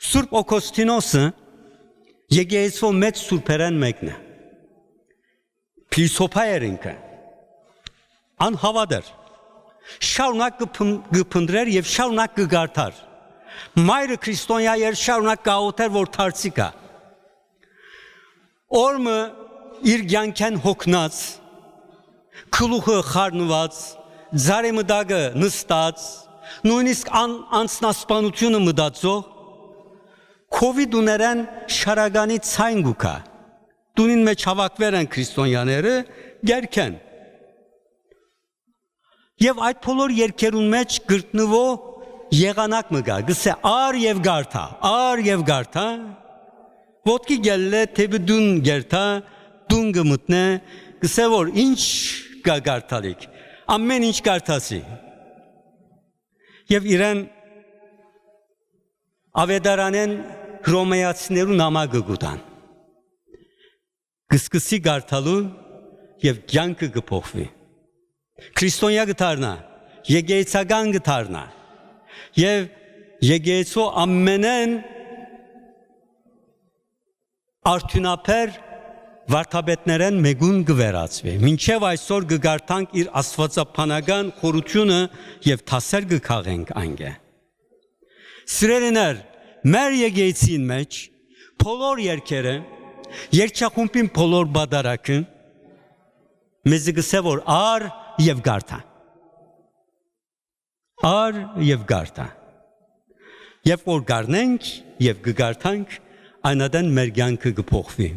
Սուրբ Օգոստինոսը եկեղեցու մեծ սուրբերեն մեկն է։ Փիլիսոփա էր ինքը։ Անհավատ էր։ Շարունակ կփնտրեր եւ շարունակ կգարթար։ Մայրը քրիստոնյա էր, շարունակ կաղոթեր, որ դարձի կա։ Օրը իր կյանքեն հոգնած, քլուխը խառնված, ձարեմդագը նստած, նույնիսկ անձնասպանությունը մտածող, կովիդուներեն շարագանի ցայն գուկա։ Տունին մեջ հավաքվեր են քրիստոնյաները, գերքեն։ Եվ այդ բոլոր երկերուն մեջ գրտնվող եղանակ մգա, գսե ար եւ գարթա, ոտքի գելլե թեբի դուն գերթա, դուն գմտնե, գսե որ ինչ կա գարթալիք, ամեն ինչ գարթասի։ Եվ իրեն ավետարանեն հռոմեացիներու նամակը գուտան։ Գսկսի գարթալու եւ կյանքը կփոխվի։ Քրիստոնյա գտարնա, եկեղեցական գտարնա, եւ եկեղեցու ամենեն արդյունաբեր վարդապետներեն մեկուն գվերածվի։ Մինչև այսօր կգարթանք իր աստվածապանական խորությունը եւ թասեր կքաղենք անգե։ Սիրելիներ, մեր եկեղեցին մեջ բոլոր երկերը, երկչախումբին բոլոր բادرակը մեզ գսե որ ար եւ գարթա։ Ար եւ գարթա։ Եվ որ գարնենք եւ կգարթանք, այնադեն մեր կյանքը կփոխվի։